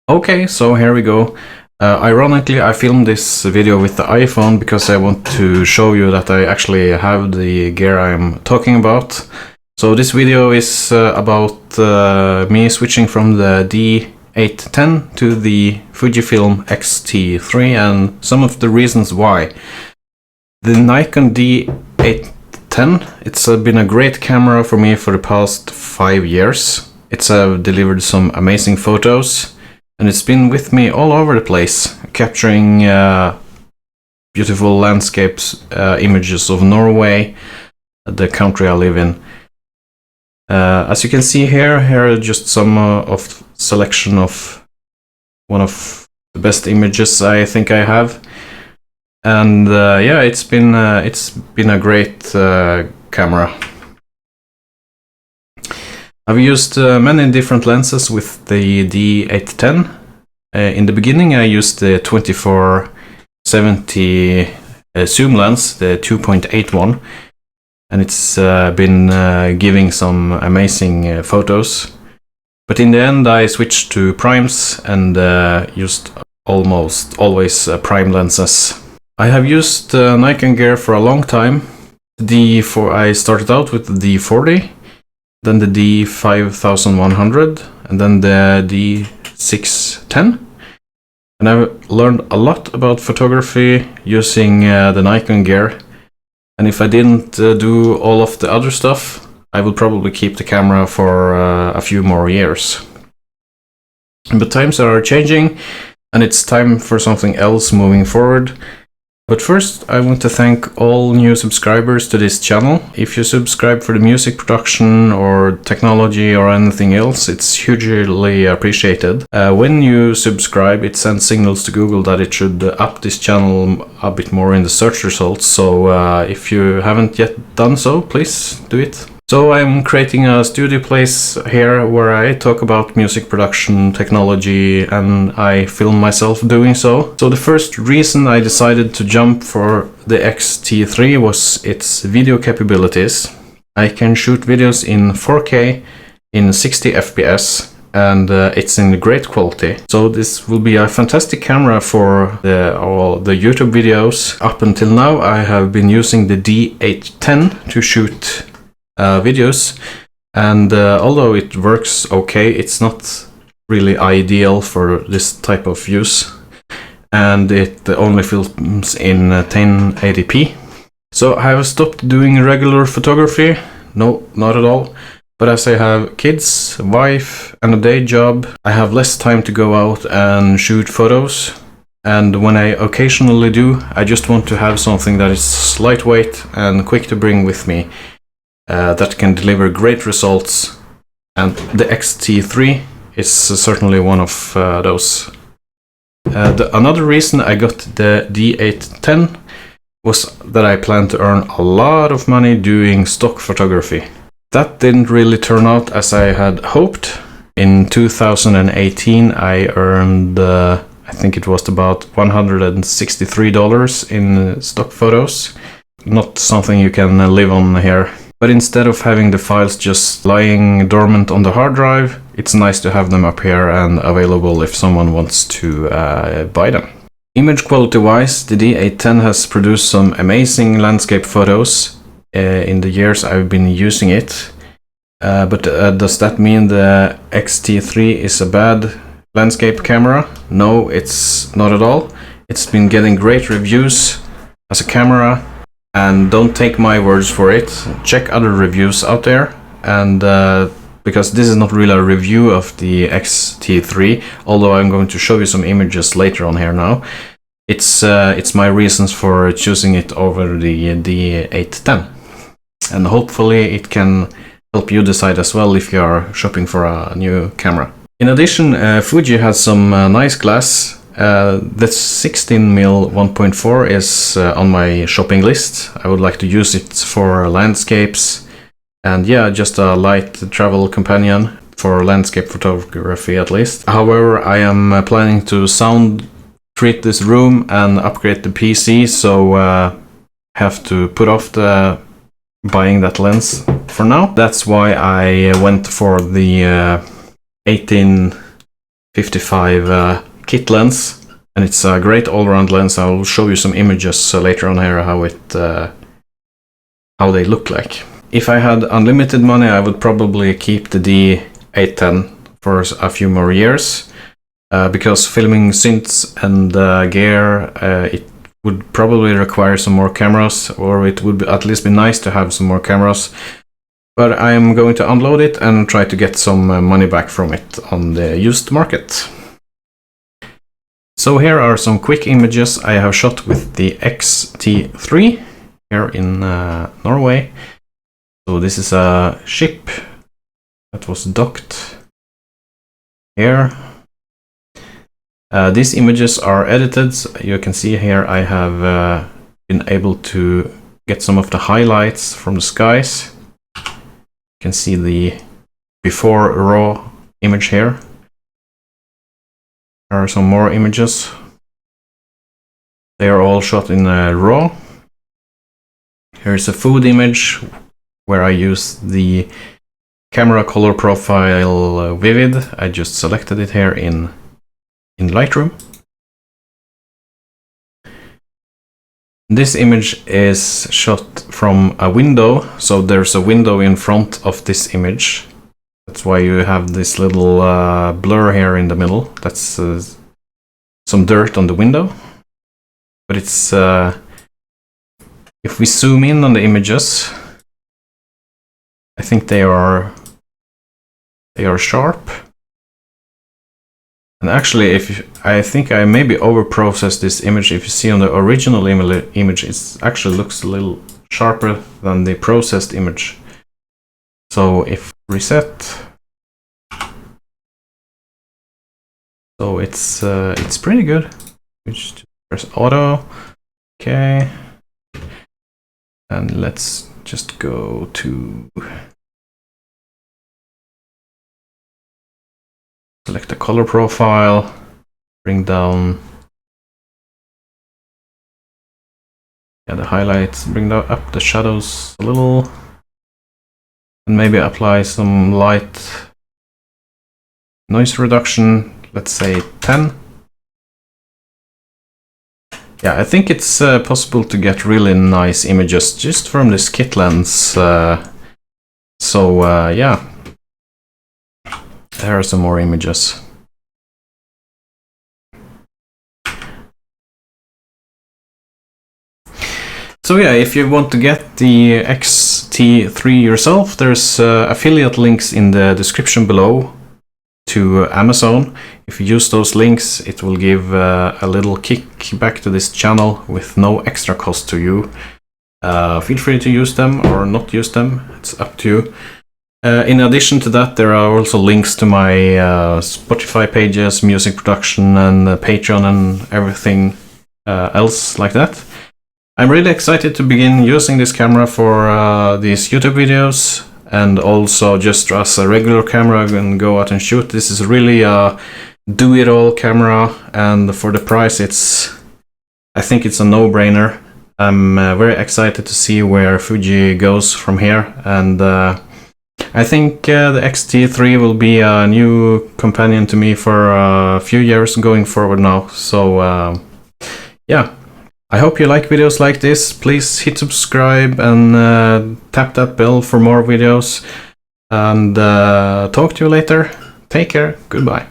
Okay, so here we go. Ironically, I filmed this video with the iPhone because I want to show you that I actually have the gear I'm talking about. So this video is about me switching from the D810 to the Fujifilm X-T3 and some of the reasons why. The Nikon D810, it's been a great camera for me for the past 5 years. It's delivered some amazing photos. And it's been with me all over the place, capturing beautiful landscapes, images of Norway, the country I live in. As you can see here are just some of selection of one of the best images I think I have. And yeah, it's been a great camera. I've used many different lenses with the D810. In the beginning I used the 24-70 zoom lens, the 2.8 and it's been giving some amazing photos. But in the end I switched to primes and used almost always prime lenses. I have used Nikon gear for a long time. I started out with the D40. Then the D5100 and then the D610. And I've learned a lot about photography using the Nikon gear. And if I didn't do all of the other stuff, I would probably keep the camera for a few more years. But times are changing and it's time for something else moving forward. But first, I want to thank all new subscribers to this channel. If you subscribe for the music production or technology or anything else, it's hugely appreciated. When you subscribe, it sends signals to Google that it should up this channel a bit more in the search results. So if you haven't yet done so, please do it. So I'm creating a studio place here where I talk about music production, technology, and I film myself doing so. So the first reason I decided to jump for the X-T3 was its video capabilities. I can shoot videos in 4K in 60 FPS and it's in great quality. So this will be a fantastic camera for all the YouTube videos. Up until now I have been using the D810 to shoot videos, and although it works okay, it's not really ideal for this type of use, and it only films in 1080p. So I have stopped doing regular photography. No, not at all. But as I have kids, wife and a day job, I have less time to go out and shoot photos. And when I occasionally do, I just want to have something that is lightweight and quick to bring with me. That can deliver great results, and the X-T3 is certainly one of those. Another reason I got the D810 was that I planned to earn a lot of money doing stock photography. That didn't really turn out as I had hoped. In 2018 I earned, I think it was about $163 in stock photos. Not something you can live on here. But instead of having the files just lying dormant on the hard drive, it's nice to have them up here and available if someone wants to buy them. Image quality wise, the D810 has produced some amazing landscape photos in the years I've been using it. But does that mean the X-T3 is a bad landscape camera? No, it's not at all. It's been getting great reviews as a camera. And don't take my words for it, check other reviews out there, and because this is not really a review of the X-T3, although I'm going to show you some images later on here now. It's my reasons for choosing it over the D810, and hopefully it can help you decide as well if you are shopping for a new camera. In addition, Fuji has some nice glass. The 16mm 1.4 is on my shopping list. I would like to use it for landscapes and yeah, just a light travel companion for landscape photography at least. However, I am planning to sound treat this room and upgrade the PC, so have to put off the buying that lens for now. That's why I went for the 18 55 kit lens, and it's a great all-around lens. I'll show you some images later on here how they look like. If I had unlimited money, I would probably keep the D810 for a few more years, because filming synths and gear, it would probably require some more cameras, or it would at least be nice to have some more cameras. But I am going to unload it and try to get some money back from it on the used market. So here are some quick images I have shot with the X-T3 here in Norway. So this is a ship that was docked here. These images are edited. You can see here I have been able to get some of the highlights from the skies. You can see the before raw image here. There are some more images. They are all shot in raw. Here's a food image where I use the camera color profile vivid. I just selected it here in Lightroom. This image is shot from a window, so there's a window in front of this image. That's why you have this little blur here in the middle. That's some dirt on the window. But it's if we zoom in on the images, I think they are sharp. And actually, I think I maybe over-processed this image. If you see on the original image, it actually looks a little sharper than the processed image. So if reset, so it's pretty good. Just press auto, okay, and let's just go to select the color profile, bring down the highlights, bring up the shadows a little, and maybe apply some light noise reduction, let's say 10. Yeah, I think it's possible to get really nice images just from this kit lens. Yeah. There are some more images. So yeah, if you want to get the X-T3 yourself, there's affiliate links in the description below to Amazon. If you use those links, it will give a little kick back to this channel with no extra cost to you. Feel free to use them or not use them, it's up to you. In addition to that, there are also links to my Spotify pages, music production, and Patreon, and everything else like that. I'm really excited to begin using this camera for these YouTube videos, and also just as a regular camera and go out and shoot. This is really a do-it-all camera, and for the price, I think it's a no-brainer. I'm very excited to see where Fuji goes from here, and I think the X-T3 will be a new companion to me for a few years going forward now. So yeah, I hope you like videos like this. Please hit subscribe and tap that bell for more videos. And talk to you later. Take care. Goodbye.